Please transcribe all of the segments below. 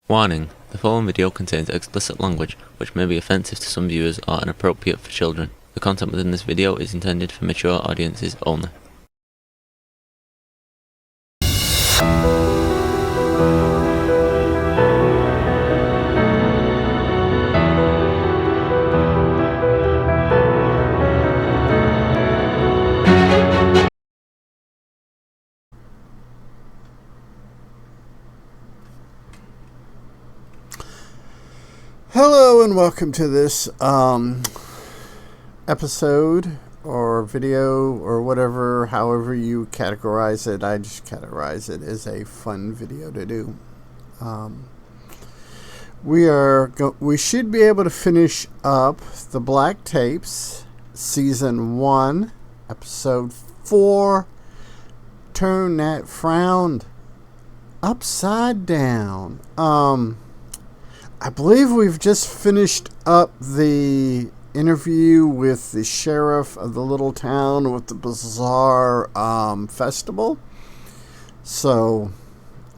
Warning: the following video contains explicit language which may be offensive to some viewers or inappropriate for children. The content within this video is intended for mature audiences only. Hello and welcome to this episode or video or whatever, however you categorize it. I just categorize it as a fun video to do. We should be able to finish up the Black Tapes, Season 1, Episode 4, Turn That Frown Upside Down. I believe we've just finished up the interview with the sheriff of the little town with the bizarre festival. So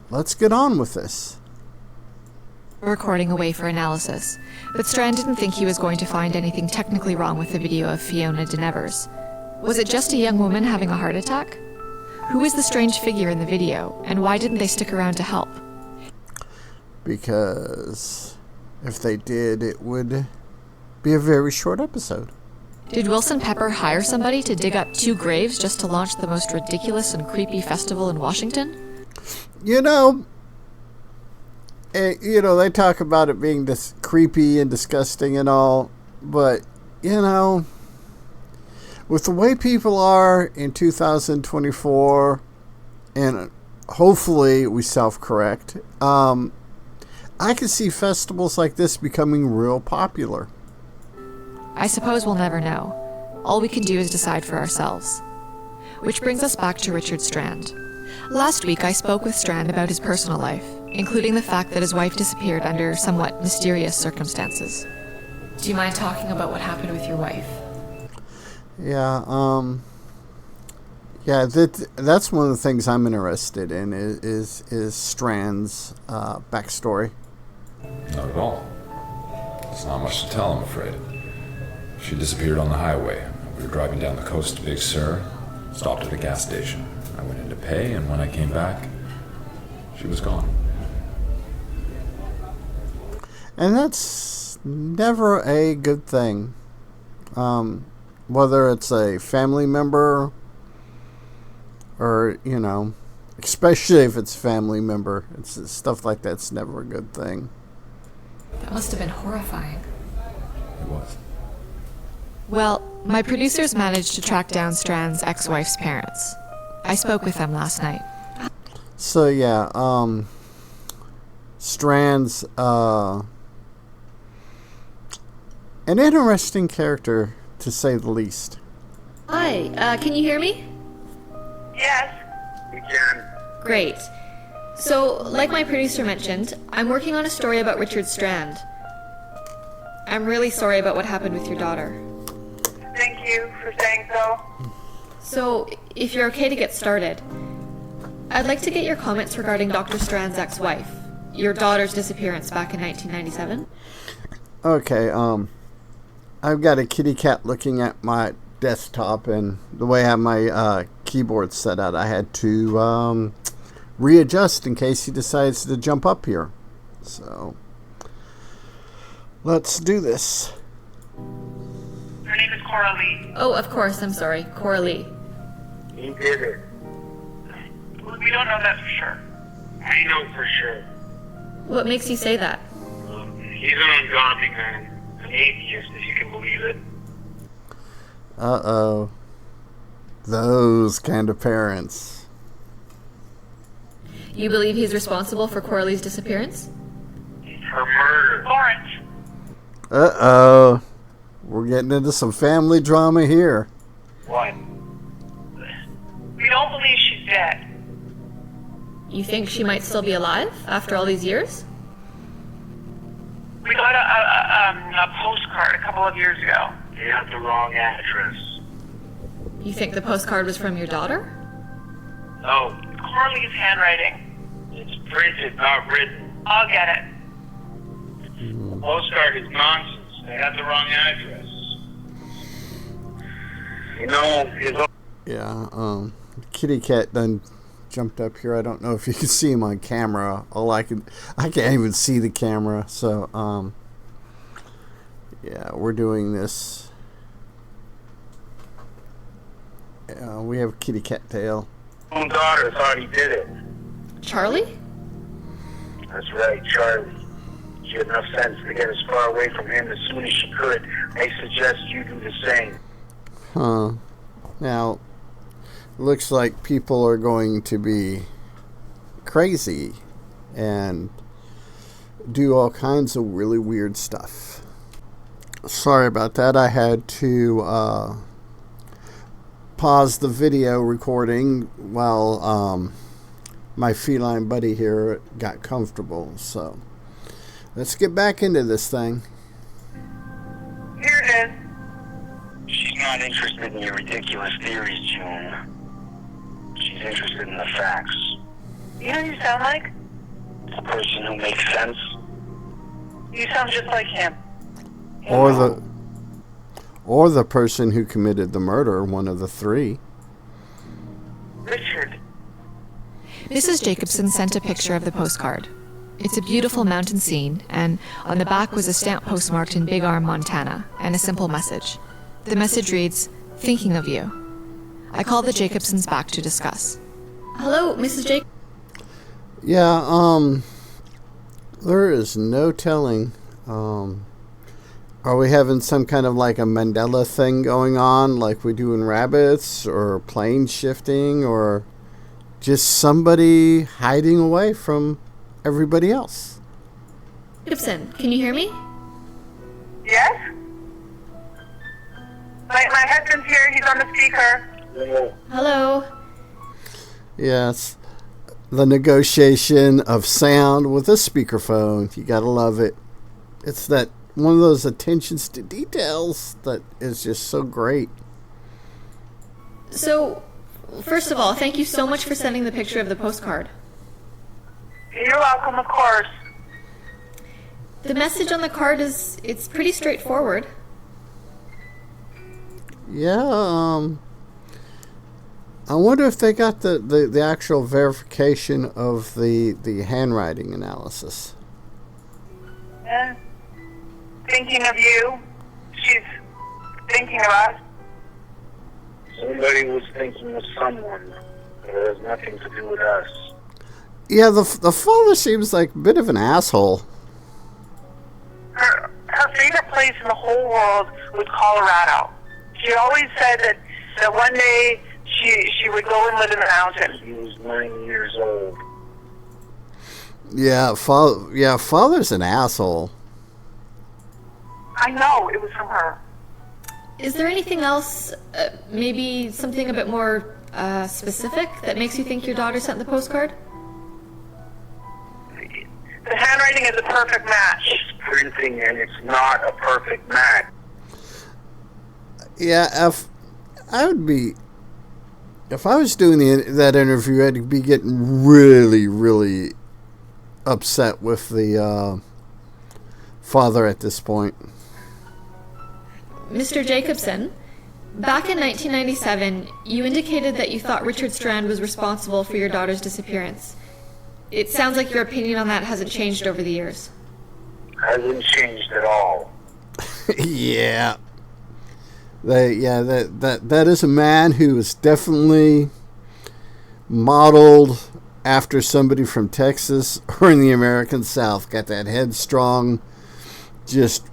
let's get on with this. Recording away for analysis, but Strand didn't think he was going to find anything technically wrong with the video of Fiona de Nevers. Was it just a young woman having a heart attack? Who is the strange figure in the video, and why didn't they stick around to help? Because if they did, it would be a very short episode. Did Wilson Pepper hire somebody to dig up 2 graves just to launch the most ridiculous and creepy festival in Washington? They talk about it being this creepy and disgusting and all, but, with the way people are in 2024, and hopefully we self-correct, I could see festivals like this becoming real popular. I suppose we'll never know. All we can do is decide for ourselves. Which brings us back to Richard Strand. Last week I spoke with Strand about his personal life, including the fact that his wife disappeared under somewhat mysterious circumstances. Do you mind talking about what happened with your wife? That's one of the things I'm interested in is Strand's backstory. Not at all. There's not much to tell, I'm afraid. She disappeared on the highway. We were driving down the coast to Big Sur, stopped at a gas station. I went in to pay, and when I came back, she was gone. And that's never a good thing. Whether it's a family member or, especially if it's a family member, it's stuff like that's never a good thing. That must have been horrifying. It was. Well, my producers managed to track down Strand's ex-wife's parents. I spoke with them last night. So Strand's an interesting character, to say the least. Hi, can you hear me? Yes. We can. Great. So, like my producer mentioned, I'm working on a story about Richard Strand. I'm really sorry about what happened with your daughter. Thank you for saying so. So, if you're okay to get started, I'd like to get your comments regarding Dr. Strand's ex-wife, your daughter's disappearance back in 1997. Okay, I've got a kitty cat looking at my desktop, and the way I have my keyboard set out, I had to readjust in case he decides to jump up here. So let's do this. Her name is Coralie. Oh, of course, I'm sorry, Coralie. He did it. We don't know that for sure. I know for sure. What makes you say that? He's an ungodly man. An atheist, if you can believe it. Uh-oh. Those kind of parents. You believe he's responsible for Coralie's disappearance? Her murder. Lawrence! Uh-oh. We're getting into some family drama here. What? We don't believe she's dead. You think she might still be alive after all these years? We got a postcard a couple of years ago. You have the wrong address. You think the postcard was from your daughter? Oh, Coralie's handwriting. It's printed, not written. I'll get it. postcard is nonsense. They had the wrong address. You know, his own... Yeah, kitty cat done jumped up here. I don't know if you can see him on camera. I can't even see the camera. So, yeah, we're doing this. We have kitty cat tail. own daughter thought he did it. Charlie? That's right, Charlie. She had enough sense to get as far away from him as soon as she could. I suggest you do the same. Huh. Now, looks like people are going to be crazy and do all kinds of really weird stuff. Sorry about that. I had to pause the video recording while my feline buddy here got comfortable. So let's get back into this thing. Here it is. She's not interested in your ridiculous theories, June. She's interested in the facts. You know who you sound like? A person who makes sense. You sound just like him. Or the person who committed the murder, one of the three. Richard. Mrs. Jacobson sent a picture of the postcard. It's a beautiful mountain scene, and on the back was a stamp postmarked in Big Arm, Montana, and a simple message. The message reads, "Thinking of you." I called the Jacobsons back to discuss. Hello, Mrs. Jake. Yeah, there is no telling. Are we having some kind of like a Mandela thing going on like we do in Rabbits, or plane shifting, or just somebody hiding away from everybody else? Jacobson, can you hear me? Yes? My husband's here. He's on the speaker. Hello. Yes, the negotiation of sound with a speakerphone. You gotta love it. It's that one of those attentions to details that is just so great. So, first of all, thank you so much for sending the picture of the postcard. You're welcome, of course. The message on the card it's pretty straightforward. Yeah, I wonder if they got the actual verification of the handwriting analysis. Yeah. Thinking of you. She's thinking of us. Somebody was thinking of someone, but it has nothing to do with us. Yeah, the father seems like a bit of an asshole. Her favorite place in the whole world was Colorado. She always said that one day she would go and live in the mountains. He was 9 years old. Yeah, father's an asshole. I know, it was from her. Is there anything else, maybe something a bit more specific that makes you think your daughter sent the postcard? The handwriting is a perfect match. It's printing and it's not a perfect match. Yeah, if I was doing that interview, I'd be getting really, really upset with the father at this point. Mr. Jacobson, back in 1997, you indicated that you thought Richard Strand was responsible for your daughter's disappearance. It sounds like your opinion on that hasn't changed over the years. Hasn't changed at all. Yeah. That is a man who is definitely modeled after somebody from Texas or in the American South. Got that headstrong, just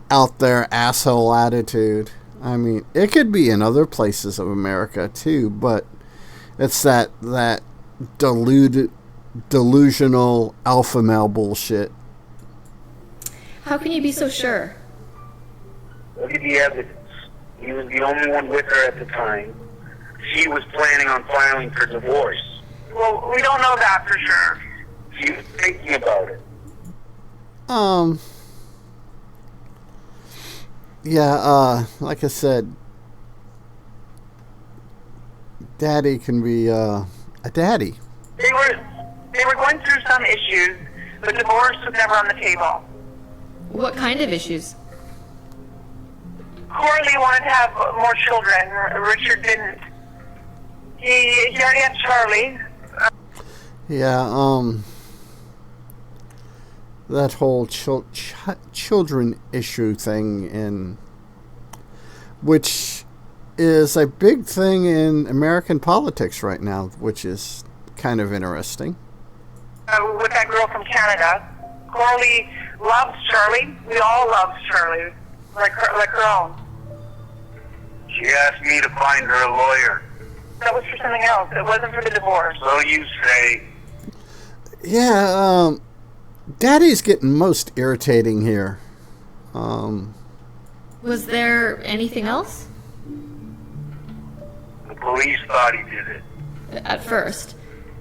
out there asshole attitude. I mean, it could be in other places of America too, but it's that delusional alpha male bullshit. How can you be so sure? Look at the evidence. He was the only one with her at the time. She was planning on filing for divorce. Well, we don't know that for sure. She was thinking about it. Yeah, like I said, daddy can be a daddy. They were going through some issues, but divorce was never on the table. What kind of issues? Coralie wanted to have more children. Richard didn't. He already had Charlie. Yeah, that whole children issue thing, which is a big thing in American politics right now, which is kind of interesting. With that girl from Canada. Coralie loves Charlie. We all love Charlie, like her own. She asked me to find her a lawyer. That was for something else. It wasn't for the divorce. So you say. Yeah, Daddy's getting most irritating here. Was there anything else? The police thought he did it. At first.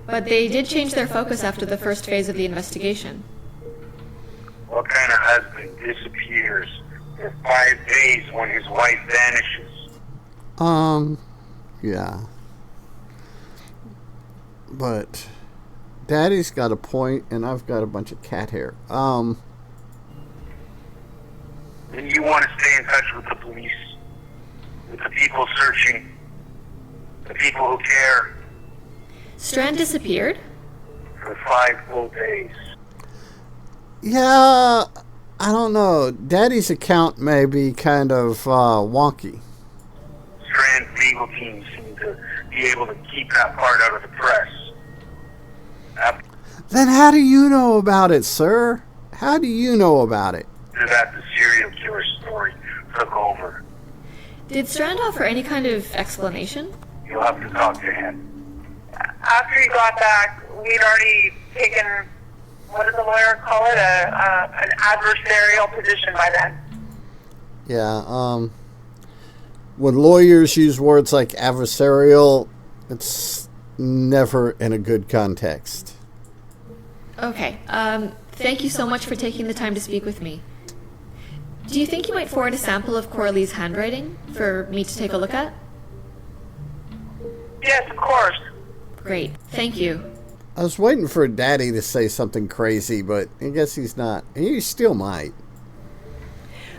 But they did change their focus after the first phase of the investigation. What kind of husband disappears for 5 days when his wife vanishes? Yeah. But Daddy's got a point, and I've got a bunch of cat hair. And you want to stay in touch with the police, with the people searching, the people who care. Strand disappeared? For 5 full days. Yeah, I don't know. Daddy's account may be kind of wonky. Strand's legal team seem to be able to keep that part out of the press. Then how do you know about it, sir? How do you know about it? After that, the serial killer story took over. Did Strand offer any kind of explanation? You'll have to talk to him. After he got back, we'd already taken, what does the lawyer call it, an adversarial position by then. Yeah, when lawyers use words like adversarial, it's never in a good context. Okay, thank you so much for taking the time to speak with me. Do you think you might forward a sample of Coralie's handwriting for me to take a look at? Yes, of course. Great, thank you. I was waiting for Daddy to say something crazy, but I guess he's not. He still might.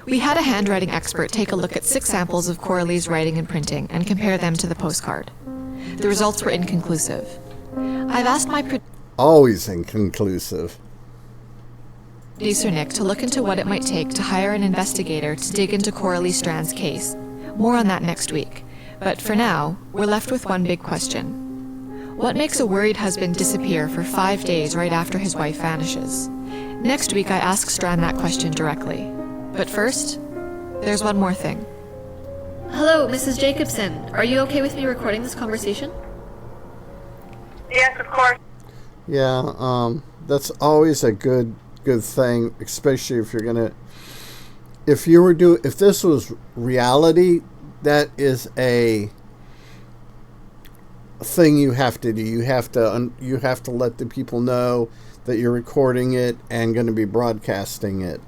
We had a handwriting expert take a look at 6 samples of Coralie's writing and printing and compare them to the postcard. The results were inconclusive. I've asked my Always inconclusive. producer Nick to look into what it might take to hire an investigator to dig into Coralie Strand's case. More on that next week. But for now, we're left with one big question. What makes a worried husband disappear for 5 days right after his wife vanishes? Next week I ask Strand that question directly. But first, there's one more thing. Hello, Mrs. Jacobson. Are you okay with me recording this conversation? Yes, of course. Yeah, that's always a good thing, especially if you're gonna, if this was reality, that is a thing you have to do. You have to let the people know that you're recording it and going to be broadcasting it.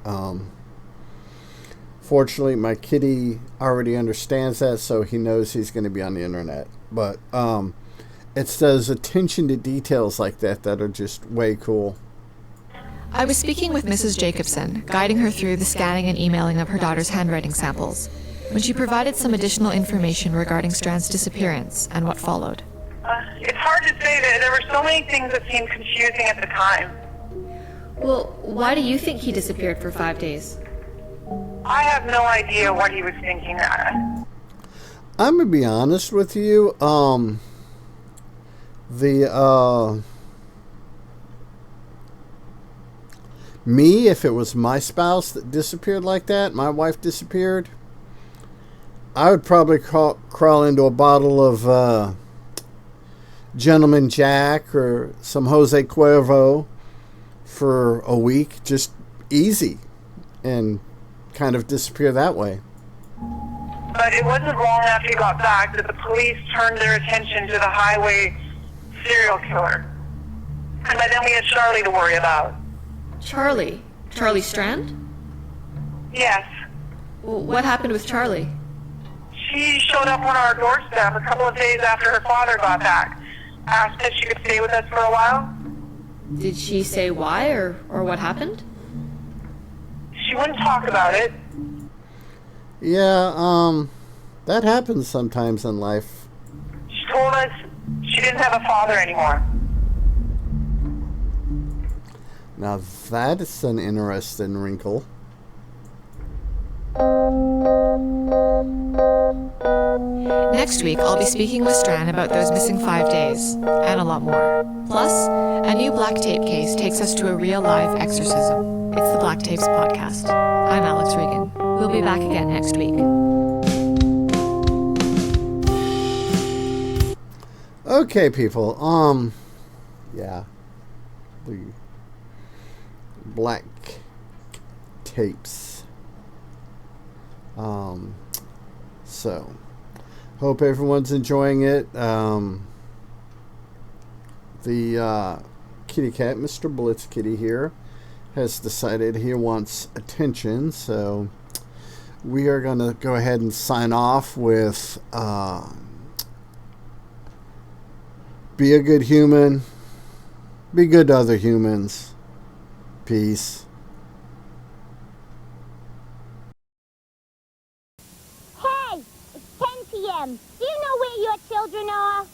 Fortunately, my kitty already understands that, so he knows he's going to be on the internet. But it's those attention to details like that are just way cool. I was speaking with Mrs. Jacobson, guiding her through the scanning and emailing of her daughter's handwriting samples, when she provided some additional information regarding Strand's disappearance and what followed. It's hard to say. That there were so many things that seemed confusing at the time. Well, why do you think he disappeared for 5 days? I have no idea what he was thinking. I'm gonna be honest with you. Me, if it was my spouse that disappeared like that, my wife disappeared, I would probably crawl into a bottle of Gentleman Jack or some Jose Cuervo for a week, just easy, and kind of disappear that way. But it wasn't long after he got back that the police turned their attention to the highway serial killer. And by then we had Charlie to worry about. Charlie? Charlie Strand? Yes. What happened with Charlie? She showed up on our doorstep a couple of days after her father got back. Asked if she could stay with us for a while. Did she say why or what happened? She She wouldn't talk about it. Yeah, that happens sometimes in life. She told us she didn't have a father anymore. Now that's an interesting wrinkle. Next week, I'll be speaking with Strand about those missing 5 days, and a lot more. Plus, a new black tape case takes us to a real live exorcism. It's the Black Tapes Podcast. I'm Alex Regan. We'll be back again next week. Okay, people. Yeah. The black tapes. So, hope everyone's enjoying it. The kitty cat, Mr. Blitz Kitty here, has decided he wants attention, so we are going to go ahead and sign off with be a good human, be good to other humans. Peace. Hey, it's 10 p.m. Do you know where your children are?